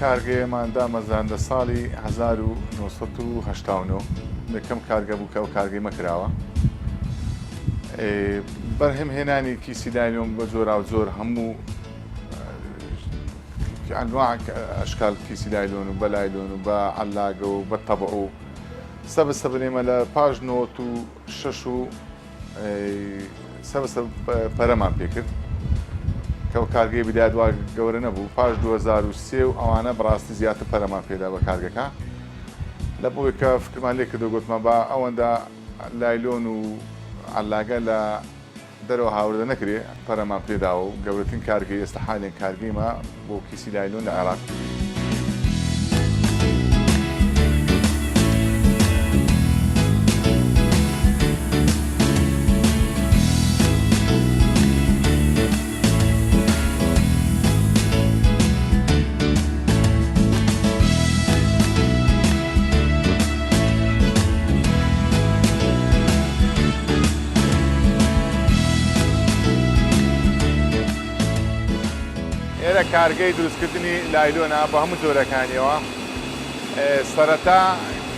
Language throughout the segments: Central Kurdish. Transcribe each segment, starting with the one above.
کارگەیەمان دامەزراندە ساڵی 1970 یەکەم کارگە بوو کە ئەو کارگەی مەکراوە. بەرهەمهێنانی کیسی لایلۆن بە جۆرا و جۆر هەموو ئەنواع ئەشکال کیسی لایلۆن و بە لایلۆن و بە عەلاگە و بە تەبع و سەبەستە بنێمە لە پاش 96 و سەبەستە پەرەمان پێکرد کە ئەو کارگەی بدایەتوا گەورە نەبوو. پاش 2003 و ئەوانە بەڕاستی زیاتر پەرەمان پێدا بە کارگەکە لە بۆی کە فکرمان لێ کردو گوتمە با ئەوەندە لایلۆن و عەلاگە لە دەرەوە هاوردە نەکرێ پەرەمان پێداوە و گەورەترین کارگەی ئێستا حالێن کارگەیمە بۆ کیسی لایلۆن لە عێراق. ئێرە کارگەی دروستکردنی لایلۆنە بە هەموو جۆرەکانیەوە. سەرەتا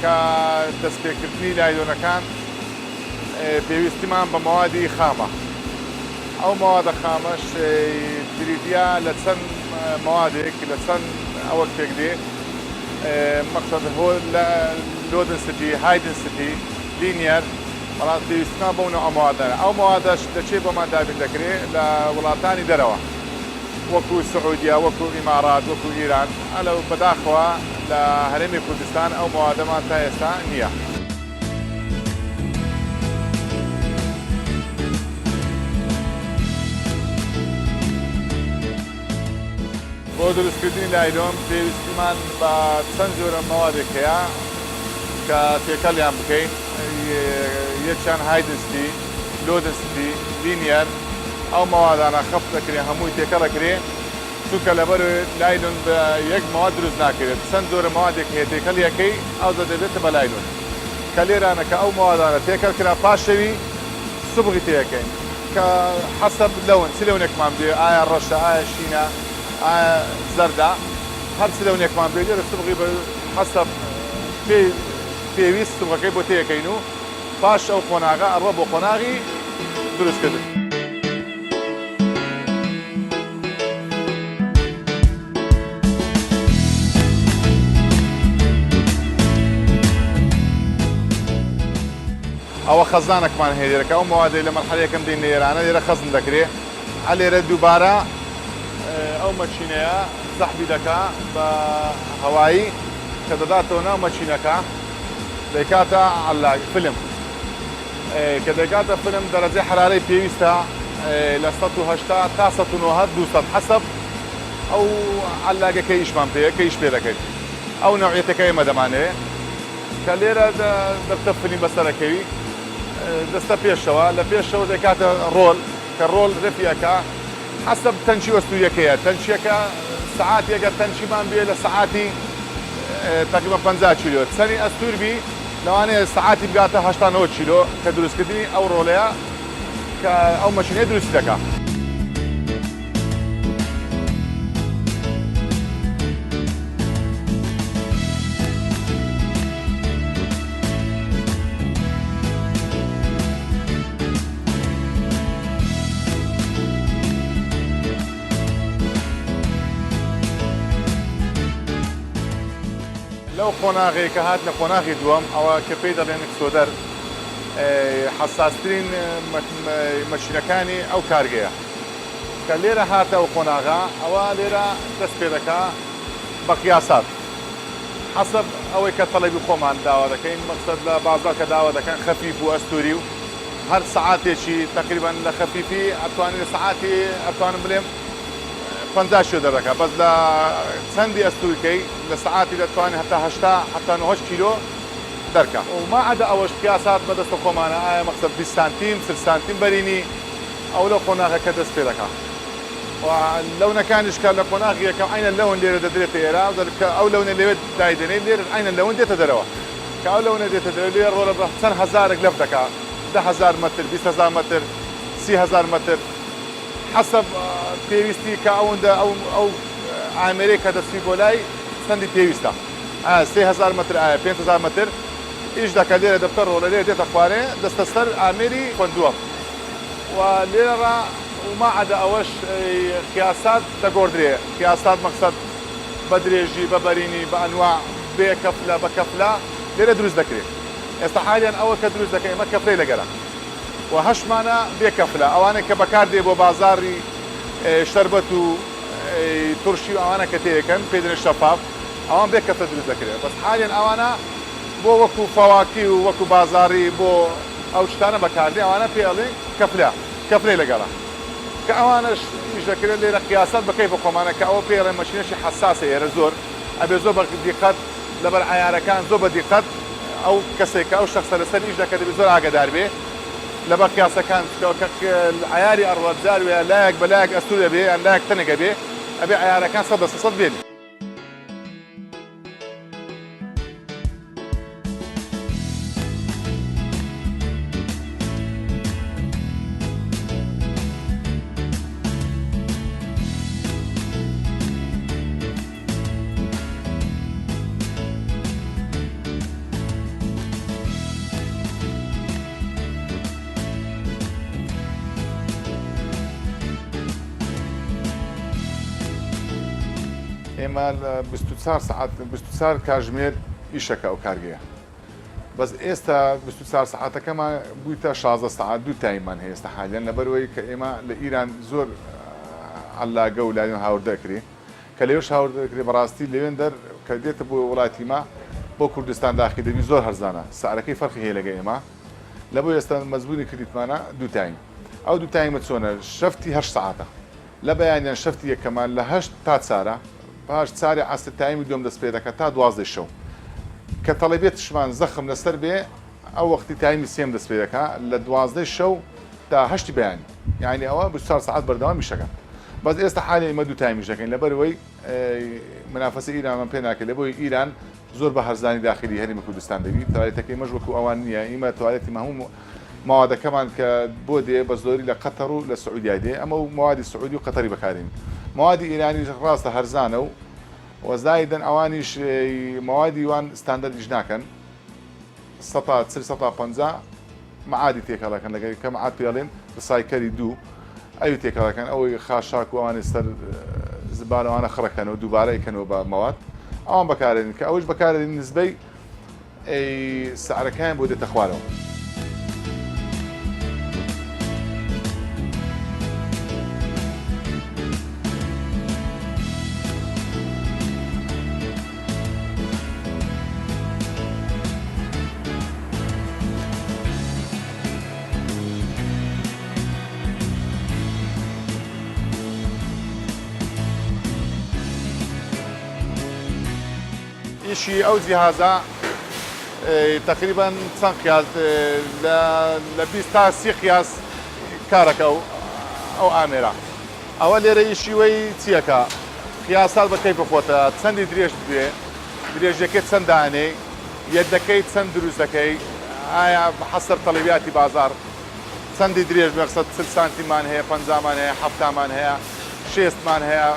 کە دەستپێکردنی لایلۆنەکان پێویستیمان بە مەوادی خامە. ئەو مەوادە خامەش بریتیا لە چەند مەوادێک لە چەند ئەوەک پێک دێ مەقسەد لۆ دنسیتی، های دنسیتی، لینیەر بەڵام پێویستیمان بەو نوع مەوادانە. ئەو مەوادەش دەچێت بۆمان دابین دەکرێت لە وڵاتانی دەرەوە وەکو سعودیا، وەکو ئیمارات، وەکو ئیران. ئەلەو بەداخەوە لە هەرێمی کوردستان ئەو مەوادەمان تا ئێستا نییە. بۆ دروستکردنی لایلۆن پێویستیمان بە چەند جۆرە مەوادێک هەیە کە تێکەڵیان بکەین. یەکیان های دنسیتی، لۆ دنسیتی، لینیەر. ئەو مەوادانە خەفت دەکرێن هەمووی تێکەڵ دەکرێن چونکە لەبەر لایلۆن بە یەک مەواد دروست ناکرێت. چەند جۆرە مەوادێک هەیە تێکەڵ یەکەی ئەو دەبێتە بە لایلۆن. کە لێرانە کە ئەو مەوادانە تێکەڵ کرا پاش شەوی سوبغی تێەکەین کە حەسەب لەون چ لەونێکمان بێ، ئایا ڕەشە، ئایا شینە، ئایا زەردە، هەر چ لەونێکمان بێ لێرە سوبغی بە حەسەب پێویست سوبغەکەی بۆ تێەکەین و پاش ئەو قۆناغە ئەڕوە بۆ قۆناغی دروستکردن. ئەوە خەزانێکمان هەیە لێرەکە ئەو مەوادەی لە مەرحەلەیەکەم دێن لە ئێرانە لێرە خەزم دەکرێت. لێرە دووبارە ئەو مەچینەیە زەحبی دەکا بە هەوایی کە دەداتەوە ناو مەچینەکە دەیکاتە عەلاگ فلم کە دەیکاتە فلم دەرەجەی حرارەی پێویستە لە 180 تا 190 200 حەسەب ئەو عەلاگەکەی ئیشمان پێ کە ئیش پێ دەکەیت. ئەو نەوعیەتەکەی ئێمە دەمانەوێت کە لێرە دەبتە فلم بەسەرەکەوی دەستە پێشەوە لە پێشەوە دەکاتە ڕۆڵ کە ڕۆڵ ڕفیەکە حەسەب تەنچی وەستوریەکەیە. تەنچیەکە سەعاتێکە تەنچیمان بێ لە سەعاتی تقریبا 50 کیلۆ. چەنی ئەستوربی لەوانەیە سەعاتی بگاتە 89 کیلۆ کە دروستکردنی ئەو ڕۆڵەیە کە ئەو مەشینەی دروستی دەکات. لەو قۆناغی کە هات لە قۆناغی دووەم ئەوە کە پێی دەڵێن ئەکسۆدەر حەساسترین مەشینەکانی ئەو کارگەیە کە لێرە هاتە ئەو قۆناغا ئەوە لێرە دەست پێ دەکا بە قیاسات حەسەب ئەوەی کە تەڵەبی خۆمان داوا دەکەین. مەقسەد لە بازار کە داوا دەکەن خەفیف و ئەستوری و هەر سەعاتێکی تقریبا لە خەفیفی ئەتوانین لە سەعاتی ئەتوانم بڵێم 50 کیلۆ دەرەکە بەس لە چەندی ئەستوریکەی لە سەعاتی دەتوانین هەتا 80 حتا 90 کیلۆ دەرکە. و ماعەدە ئەوەش قیاسات بەدەستە خۆمانە ئایا مەقسەد 20 سانتیم 30 سانتیم بەرینی ئەو لە قۆناغەکە دەست پێ دەکات. لەونەکانیش کە لە قۆناغی یەکەم عینە لەون لێرە دەدرێتە ئێرە ئەو لەونە لەوێت دایدنێت لێرە عینە لەون دێتە دەرەوە کە ئەو لەونە دێتە دەرەوە لێرە ڕۆڵە بە چەند هەزارێک لەف دەکات 10,000 متر 20,000 متر 30,000 متر حسب پێویستی کە ئەوەندە ئەو ئامێرەی کە دەستی بۆ لای چەندی پێویستە 3000 متر 5000 متر ئیش دەکە لێرە دەفتەر ڕۆڵە لێ دێتە خوارێ دەستە سەر ئامێری خوندووە و لێرە وما عدا ئەوەش قیاسات دەگۆڕدرێ قیاسات مەقسەد بە درێژی بە بەرینی بە ئەنواع بێ کەفلە بە کەفلە لێرە دروست دەکرێت ئێستا حالیان ئەوە کە دروست دەکەی ئێمە کەفلەی لەگەرە و هەشمانە بێ کەفلە ئەوانە کە بەکار دێ بۆ بازاری شەربەت و تورشی و ئەوانە کە تێیەکەن پێ دەنێ شەفاف ئەوان بێ کەفلە دروست دەکرێت بەس حالیان ئەوانە بۆ وەکو فەواکی و وەکو بازاری بۆ ئەو شتانە بەکاردێ ئەوانە پێ ئەڵێ کەفلەی لەگەڵە کە ئەوانەش ئیش دەکرێت لێرە قیاسات بەکەی بە خۆمانە کە ئەوە پێڵێ مەشینەشی حساسە ئێرە زۆر ئەبێ زۆر بە دیقەت لەبەر عیارەکان زۆر بە دیقەت ئەو کەسێکە ئەو شخصە لەسەر ئیش دەکات دەبێت زۆر ئاگادار بێ لەبەر قیاسەکان عیاری ئەڕوەبزار وێ لایەک بە لایەک ئەستور دەبێ یان لایەک تەنەگە بێ ئەبێ عیارەکان 100% بێن ئێمە 24 ساعت 24 کاتژمێر ئیشەکە ئەو کارگەیە بەس ئێستا 24 ساعتەکەمان بوویتە 16 ساعت دوو تایمان هەیە ئێستا حالیان لەبەرەوەی کە ئێمە لە ئیران زۆر عەلاقە و لایەن هاوردەکرێ کە لێوەش هاوردەکرێ بەڕاستی لەوێن دەر کە دێتە بۆ وڵاتیمە بۆ کوردستان داخی دەبی زۆر هەرزانە سعرەکەی فەرقی هەیە لەگە ئێمە لەبۆ ئێستا مەزبوری کردیتمانە دوو تایم ئەو دوو تایمە چۆنە شەفتی 8 ساعتە لە بەیانیان شەفتی یەکەمان لە 8 تا چارە پاش چاری عەسر تایمی دوم دەست پێ دەکات تا 12 شەو کە تەڵەبێتشمان زەخم لەسەر بێ ئەو وەختی تایمی سێم دەست پێ دەکات لە 12 شەو تا 8 بەیانی یعنی ئەوە 24 ساعت بەردەوام میشەکەن بەس ئێستا حالی ئێمە دوو تایمیش دەکەین لەبەرەوەی منافەسە ئیرانمان پێ ناکرێت لەبەوەی ئیران زۆر بە هەرزانی داخلی هەرێمی کوردستان دەبی تاوالێتەکەی مەش وەکو ئەوان نییە ئێمە تاوالێتی هەموو ماوادەکەمان کە بۆ دێ بە زۆری لە قەتەر و لە سعودیا دێ ئەمە و موادی سعودی و قەتەری بەکارین موادی ئیرانی ڕاستە هەرزانە و وەزایدن ئەوانیش موادی وان ستاندەردیش ناکەن 350 معادی تێکەڵەکەن لەگەری کە معاد پێڵێن ڕسایکەری دوو ئەوی تێکەڵەکەن ئەوەی خاشاک و ئەوانی سەر زبانەوانە خڕەکەنەوە دووبارە ئەیکەنەوە بە مەواد ئەوان بەکارێنن کە ئەوش بەکارێنن نسبەی سعرەکەیان بۆ دێتە خوارەوە ئیشی ئەو جیهازە تقریبا چەند قیاس لە 20 تا 30 قیاس کارەکە ئەو ئامێرە ئەوە لێرە ئیشی وەی چیەکە قیاسات بە کەیف خۆتە چەندی درێژ بێ درێژەکەی چەند دانەی یەدەکەی چەند دروست دەکەی ئایا حەسەب تەڵەبیاتی بازار چەندی درێژ مەقسەد 40 سانتیمان هەیە 50مان هەیە 70مان هەیە 6مان هەیە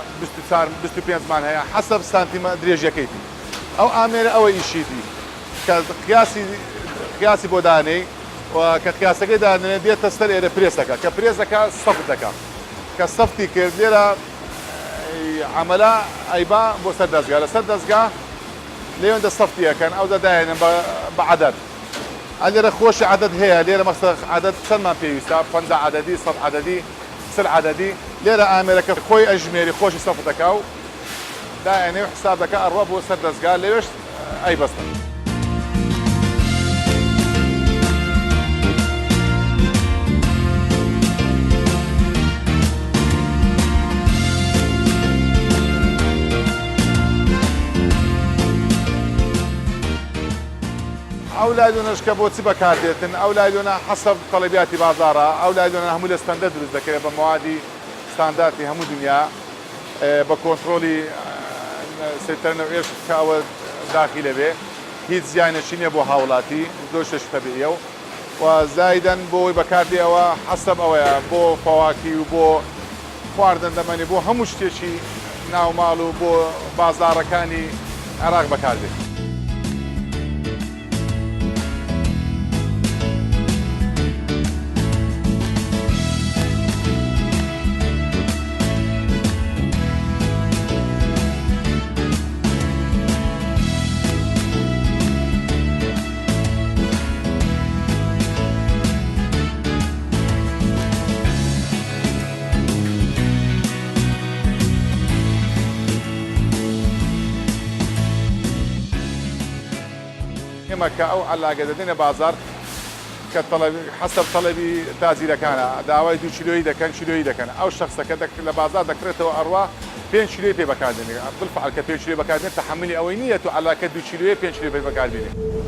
25مان هەیە حەسەب سانتیمە درێژەکەیتی ئەو ئامێرە ئەوە ئیشیتی کە قیاسی بۆ دانەی کە قیاسەکەی دانێت دێتە سەر ئێرە پرێسەکە کە پرێسەکە سەفت دەکات کە سەفتی کرد لێرە عەمەلا ئەیبا بۆ سەر دەستگا لەسەر دەستگا لێوێندە سەفتیەکەن ئەو دەدایێنن بە عەدەد لێرە خۆشی عەدەد هەیە لێرە مەقسەد عەدەد چەندمان پێویستە 50 عەدەدی 100 عەدەدی 30 عەدەدی لێرە ئامێرەکە خۆی ئەژمێری خۆشی سەفت دەکا و داێنێ و حساب دەکە ئەڕوا بۆ سەر دەستگا لێوێش ئەیبەستن ئەو لایدۆنەش کە بۆچی بەکاردێتن ئەو لایدۆنە حەسەب تەڵەبیاتی بازارە ئەو لایدۆنە هەموو لە ستەندەرد دروست دەکرێت بە موادی ستانداردی هەموو دنیا بە کۆنتڕۆلی سێتەرنەوێش کە ئەوە داخی لەبێ هیچ زیانێکی نییە بۆ هاوڵاتی دۆشتش تەبیعیە و زایدەن بۆی بەکاردێەوە حەسەب ئەوەیە بۆ فەواکی و بۆ خواردن دەمەنی بۆ هەموو شتێکی ناوماڵ و بۆ بازارەکانی عێراق بەکاردێت. ئێمە کە ئەو عەلاقە دەدەنە بازار کە حەسەب تەڵەبی تاجیرەکانە داوای 2 کیلۆیی دەکەن کیلۆیی دەکەن ئەو شخصەکە لە بازار دەکرێتەوە ئەڕوا 5 کیلۆی پێ بەکاردێنێت بالفعل کە 5 کیلۆ بەکاردێنێت تەحملی ئەوەی نییە تو عەلاقە 2 کیلۆیە 5 کیلۆ پێ بەکاردێنێت.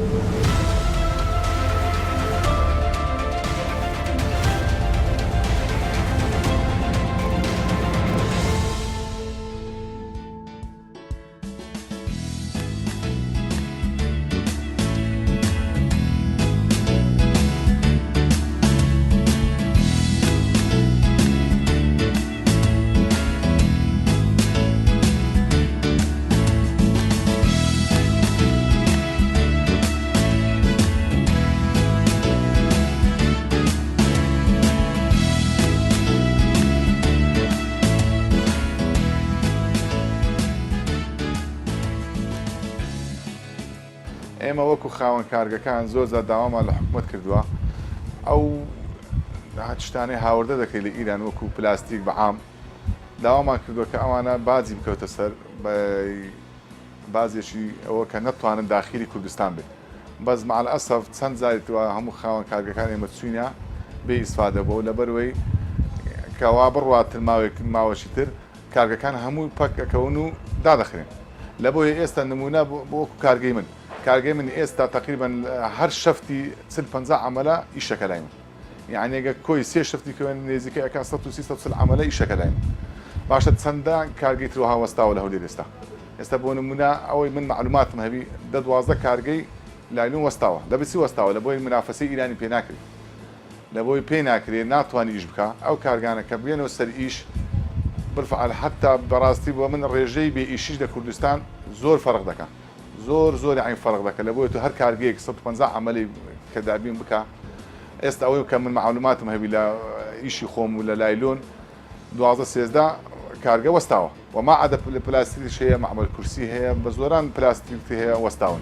ئێمە وەکو خاوەن کارگەکان زۆرجار داوامان لە حکوومەت کردووە ئەو شتانەی هاوردە دەکەیت لە ئیران وەکو پلاستیک بەعام داوامان کردووە کە ئەوانە بازی بکەوتە سەر بازێکی ئەوە کە نەتوانن داخلی کوردستان بێت بەس مع الأسف چەند جاریتەوە هەموو خاوەن کارگەکان ئێمە چوینە بێ ئیسفادە بۆ لەبەرەوەی کەوا بڕواتر ماوەشی تر کارگەکان هەموو پەک ئەکەون و دادەخرێن لە بۆیە ئێستا نمونە بۆ وەکو کارگەی من کارگەی من ئێستا تقریبان هەر شەفتی 40-50 عەمەلە ئیشەکە لای من یعنی ئەگە کۆی 3 شەفتی کەوێن نێزیکەی ئەکا 130 عەمەلە ئیشەکە لای من باشە چەندان کارگەی ترەوە وەستاوە لە هەولێر ئێستا بۆ نمونە ئەوەی من معلوماتم هەبی 10-12 کارگەی لایلون وەستاوە لە بچی وەستاوە لە بۆی منافەسەی ئیرانی پێ ناکرێت لە بۆی پێ ناکرێت ناتوانانی ئیش بکە ئەو کارگانە کە بێنەوە سەر ئیش بالفعل حتا بەڕاستی بۆ من ڕێژەی بێ ئیشیش لە کوردستان زۆر فەرق دەکە زۆر عین فەرق دەکە لە بۆی تو هەر کارگەیەک 150 عەمەلی کە دابین بکە ئێستا ئەوەی کە من معلوماتم هەبی لە ئیشی خۆم و لە لایلۆن 12-13 کارگە وەستاوە وما عدا پلاستیکیش هەیە معمەل کورسی هەیە بە زۆران پلاستیکی هەیە وەستاون.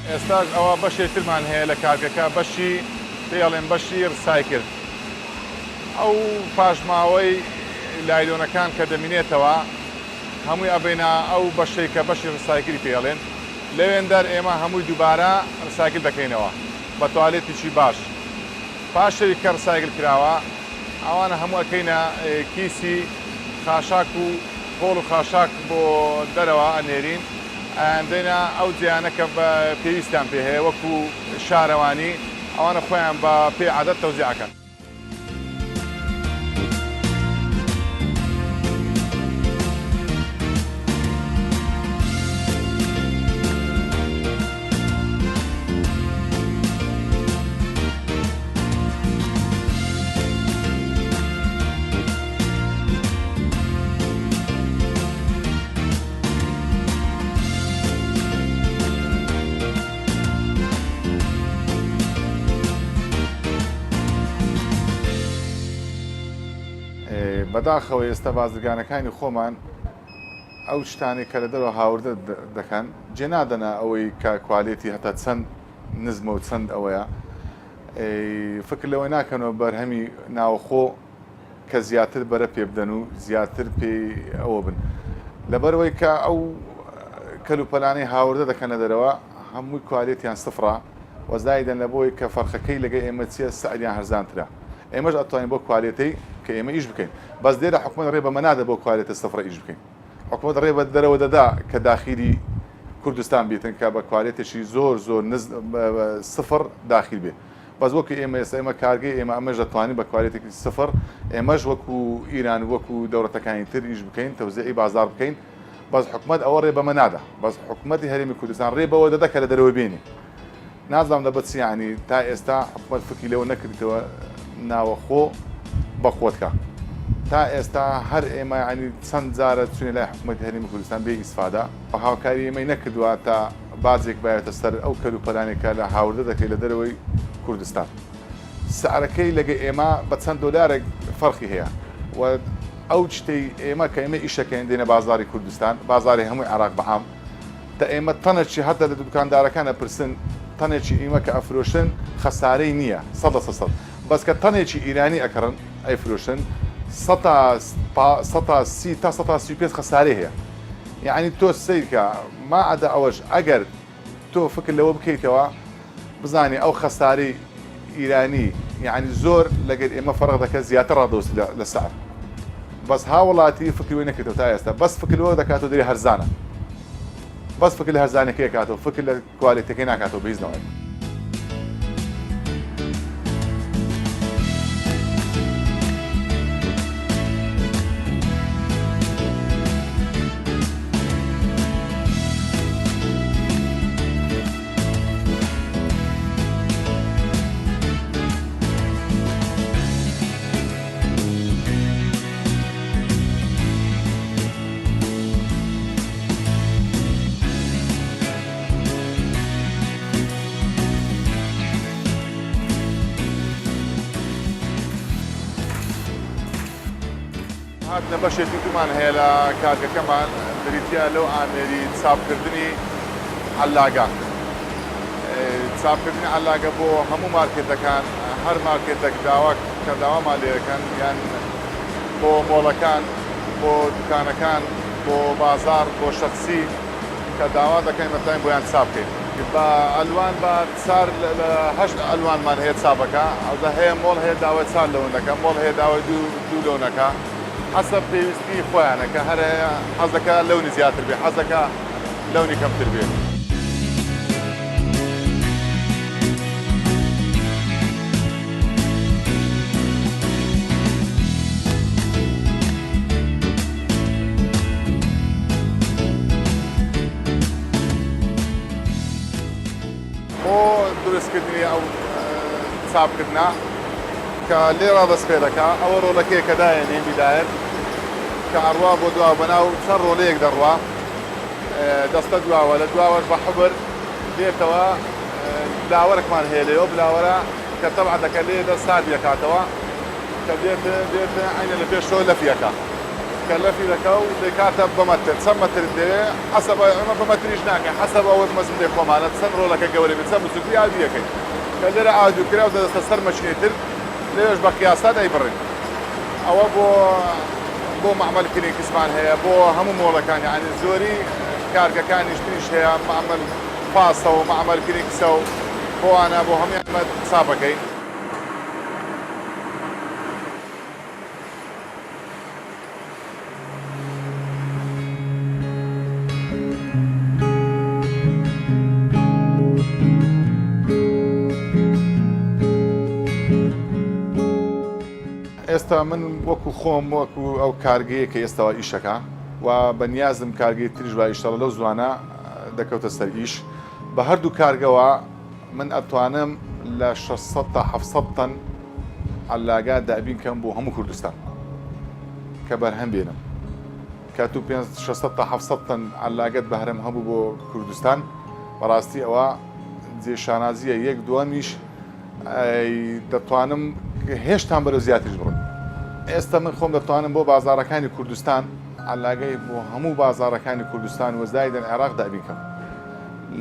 ئێستا ئەوە بەشێکترمان هەیە لە کارگەکە بەشی پێڵێن بەشی ڕسایکل ئەو پاشماوەی لایلۆنەکان کە دەمینێتەوە هەمووی ئەبێنە ئەو بەشەی کە بەشی ڕسایکلی پێڵێن لەوێندەر ئێمە هەمووی دووبارە ڕسایکل دەکەینەوە بە توالێتێکی باش پاشەوی کە ڕسایکل کراوە ئەوانە هەموو ئەکەینە کیسی خاشاک و خۆڵ و خاشاک بۆ دەرەوە ئەنێرین ئەندێنە ئەو جیانە کە بە پێویستیان پێ هەیە وەکو شارەوانی ئەوانە خۆیان بە پێ عادەت تەوزیعەکەن. بەداخەوە ئێستا بازرگانەکانی خۆمان ئەو شتانی کە لە دەرەوە هاوردە دەکەن جێنادەنا ئەوەی کە کوالێتی هەتا چەند نزمە و چەند ئەوەیە فکر لەوەی ناکەنەوە بەرهەمی ناوخۆ کە زیاتر بەرە پێ بدەن و زیاتر پێ ئەوە بن لەبەرەوەی کە ئەو کەلوپەلانەی هاوردە دەکەنە دەرەوە هەمووی کوالێتیان سفرە وەزایدەن لە بۆی کە فەرخەکەی لەگەی ئێمە چیە سەعریان هەرزانترە ئێمەش ئەتوانین بۆ کوالێتەی کە ئێمە ئیش بکەین بەس دێرە حکومەت ڕێ بەمە نادە بۆ کوالێتە سفرە ئیش بکەین حکومەت ڕێ بە دەرەوە دەدا کە داخلی کوردستان بیتن کە بە کوالێتێکی زۆر سفر داخل بێ بەس وەکو ئێمە کارگەی ئێمە ئەمەش دەتوانین بە کوالێتێکی سفر ئێمەش وەکو ئیران وەکو دەوڵەتەکانی تر ئیش بکەین تەوزیعی بازار بکەین بەس حکومەت ئەوە ڕێ بەمە نادا بەس حکومەتی هەرێمی کوردستان ڕێ بەوە دەدا کە لە دەرەوە بێنی نازانم دەبەت ینی تا ئێستا حکومەت فکری لەوە نەکردیتەوە ناوەخۆ بەخۆتکە تا ئێستا هەر ئێمە ینی چەند جارە چونێ لای حکومەتی هەرێمی کوردستان بێ ئیسفادا هاوکاری ئێمەی نەکردووە تا بازێک بایەتە سەر ئەو کەلوپەلانێکە لە هاوردە دەکەی لە دەرەوەی کوردستان سعرەکەی لەگە ئێمە بە چەند دۆلارێک فەرقی هەیە و ئەو شتەی ئێمە کە ئێمە ئیشەکەین دێنە بازاری کوردستان بازاری هەمووی عراق بەعام تا ئێمە تەنێکی هەتا لە دوکاندارەکانە پرسن تەنێکی ئێمە کە ئەفرۆشن خەسارەی نییە 100% بەس کە تەنێکی ئیرانی ئەکەڕن ئەیفرۆشن 130 تا 135 خەسارەی هەیە یعنی تۆ سیرکە ما عدا ئەوەش ئەگەر تۆ فکر لەوە بکەیتەوە بزانێ ئەو خەسارەی ئیرانی یعنی زۆر لەگەر ئێمە فەرق دەکە زیاتر ڕادۆست لە سعر بەس هاوڵاتی فکری نەکردەوە تا ئێستا بەس فکرەوە دەکاتەوە دەری هەرزانە بەس فکر لە هەرزانەکەی کاتەوە فکر لە کوالێتەکەی ناکاتەوە بەهیزنەوەی هاتنە بەشێکی دومان هەیە لە کارگەکەمان بریتە لەو ئامێری چاپکردنی عەلاگە چاپکردنی عەلاگە بۆ هەموو مارکێتەکان هەر مارکێتێک کە داوامان لێەکەن یان بۆ مۆڵەکان بۆ دوکانەکان بۆ بازار بۆ شەخسی کە داوا دەکەین مەتاین بۆیان چاپ بکەین بە ئەلوان بە چار لە 8 ئەلوانمان هەیە چاپەکە ئەودا هەیە مۆڵ هەیە داوای چار لەونەکە مۆڵ هەیە داوای دوو لەونەکە حسب پێویستی خۆیانە کە هەر حەزەکە لەونی زیاتر بێ حەزەکە لەونی کەمتر بێ بۆ دروستکردنی ئەو چاپکردنا کە لێرە دەست پێ دەکا ئەوە ڕۆڵەکەی کە دایەنێ بیدایەت کە ئەڕوا بۆ دوا بەناو چەند ڕۆلەیەک دەڕوا دەستە دواوە لە دواوەش بە حەبر دێتەوە بلاوەرەکمان هەیە لێەوە بلاوەرە کە تەبع دەکە لێ دە سارد یەکاتەوە کە دێتە عینە لە پێشەوە لەفیەکە کە لەفی دەکە و دەکاتە بەمەتر چەند مەتر دەوێ حەسەب ئەمە بەمەتریش ناکەین حەسەب ئەوەت مەزن دێ خۆمانە چەند ڕۆڵەکە گەورە بێت چەند بچووکی ئاویەکەی کە لێرە ئاودووکرا و دەدەستە سەر مەشینێتر لێش بە قیاسا دەیبڕین ئەوە بۆ معمەلکردنی قسمان هەیە بۆ هەموو مۆڵەکان یعنی زۆری کارگەکانیش تریش هەیە معمەل پاسە و معمەلکردنی کسە و بۆوانە بۆ هەمووی ئەمە چاپەکەین ئێستا من وەکو خۆم وەکو ئەو کارگەیە کە ئێستاوە ئیشەکە و بەنیازم کارگەی تریش بە ئیشتەڵە لەو زوانە دەکەوتە سەر ئیش بە هەردوو کارگەوە من ئەتوانم لە 600 تا 700 تەن عەلاگە دابین کەم بۆ هەموو کوردستان کە بەرهەم بێنم کە تو 600 تا 700 تەن عەلاگەت بەهرەم هەبوو بۆ کوردستان بەڕاستی ئەوە جێشانازیە یەک دووەمیش دەتوانم هێشتان بەرەو زیاتریش بڕن ئێستا من خۆم دەتوانم بۆ بازارەکانی کوردستان عەلاگەی بۆ هەموو بازارەکانی کوردستان وەزایدەن عێراق دابینکەم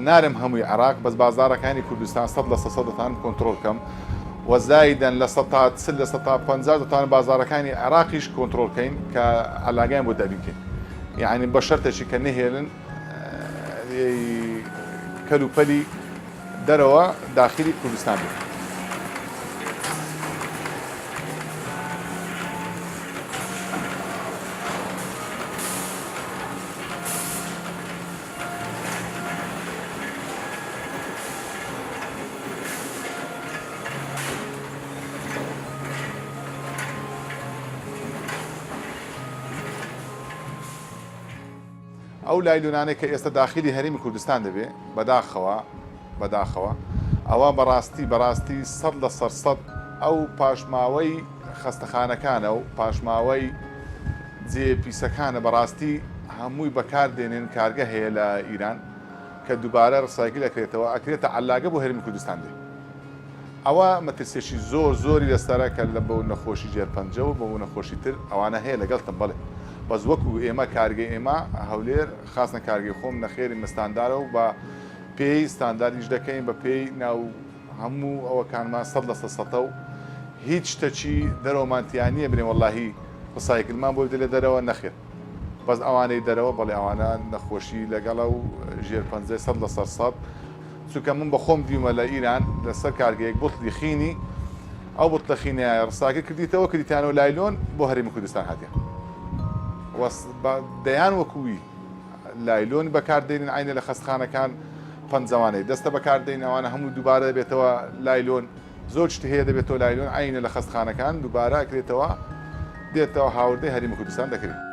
نارم هەمووی عێراق بەس بازارەکانی کوردستان 100 لە 100 دەتوانم کۆنتڕۆڵ بکەم وەزایدەن لە 100 لە 150 دەتوانم بازارەکانی عێراقیش کۆنتڕۆڵ بکەین کە عەلاگەیان بۆ دابینکەین یعنی بە شەرتێکی کە نەهێڵن کەلوپەلی دەرەوە داخلی کوردستان بێت ئەو لایلونانەی کە ئێستا داخلی هەرێمی کوردستان دەبێ بەداخەوە ئەوە بەڕاستی 100% ئەو پاشماوەی خەستەخانەکانە و پاشماوەی جێ پیسەکانە بەڕاستی هەمووی بەکاردێنێن کارگە هەیە لە ئیران کە دووبارە ڕسایکل دەکرێتەوە ئەکرێتە عەلاگە بۆ هەرێمی کوردستان دێ ئەوە مەترسێکی زۆری لەسەرە کە لە بۆ نەخۆشی جێرپەنجە و بۆ نەخۆشی تر ئەوانە هەیە لەگەڵتم بڵێ بەس وەکو ئێمە کارگەی ئێمە هەولێر خاستە کارگەی خۆم نەخێری مەستاندارە و بە پێی ستانداریش دەکەین بە پێی ناو هەموو ئەوەکانمان 100% و هیچ شتێکی دەرەوەمانتیانیە بنێ وەڵاهی ڕسایکلمان بۆ بدە لە دەرەوە نەخێر بەس ئەوانەی دەرەوە بەڵێ ئەوانە نەخۆشی لەگەڵە و ژێرپەنجەی 100% چونکە من بە خۆم دیومە لە ئیران لەسەر کارگەیەک بوتڵی خینی ئەو بوتڵە خینەیە ڕساکە کردیتەوە کردیتیانەوە لایلۆن بۆ هەرێمی کوردستان هاتیان دەیان وەکووی لایلۆنی بەکاردێنین عینە لە خەستخانەکان پەنجەوانەی دەستە بەکاردێن ئەوانە هەموو دووبارە دەبێتەوە لایلۆن زۆر شتی هەیە دەبێتەوە لایلۆن عینە لە خەستخانەکان دووبارە ئەکرێتەوە دێتەوە هاوردەی هەرێمی کوردستان دەکرێت.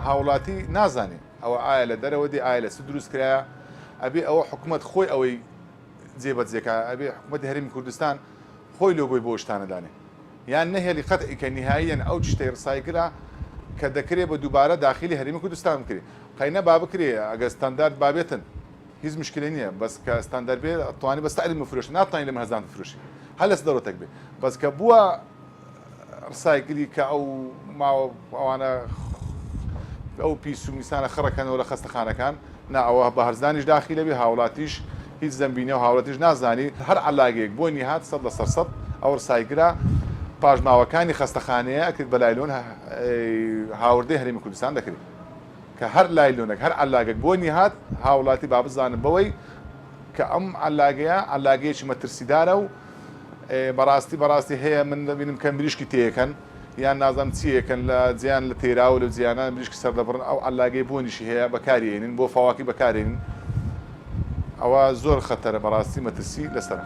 هاوڵاتی نازانێ ئەوە ئایا لە دەرەوە دی ئایا لە دروست کرایە ئەبێ ئەوە حکوومەت خۆی ئەوەی جێبەجێکە ئەبێ حکوومەتی هەرێمی کوردستان خۆی لۆگۆی بۆ شتانەدانێ یان نەهێلی قەتعی کە نهاییەن ئەو شتەی ڕسایکرا کە دەکرێت بە دووبارە داخلی هەرێمی کوردستان بکرێ قەینە با بکرێ ئەگە ستاندارد بابێتن هیچ مشکلە نییە بەس کە ستاندارد بێ توانی بەس تعلیم بفرۆشی ناتوانین لە هەزان بفرۆشی هەر لەس دەڕۆتێک بێ بەس کە بووە ڕسایکلی کە ئەو ماوە ئەوانە ئەو پیس و میسانە خڕەکەنەوە لە خەستەخانەکان ناوە بە هەرزانیش داخی لەبێ هاوڵاتیش هیچ زەمبینە و هاوڵاتیش نازانی هەر عەلاگەیەک بۆ نهات 100% ئەو ڕسایکرا پاژماوەکانی خەستەخانەیە ئەکرێت بە لایلۆن هاوردەی هەرێمی کوردستان دەکرێت کە هەر لایلۆنێک هەر عەلاگەک بۆ نهات هاوڵاتی با بزانن بەوەی کە ئەم عەلاگەیەکی مەترسیدارە و بەڕاستی هەیە من دەبینم کە مریشکی تێیەکەن یان نازانم چیەکەن لە جیان لە تێرا و لە جیانان مریشکی سەردەبڕن ئەو عەلاگەی بۆ نیشی هەیە بەکارێنین بۆ فەواکی بەکارێنین ئەوە زۆر خەتەرە بەڕاستی مەترسی لەسەرە.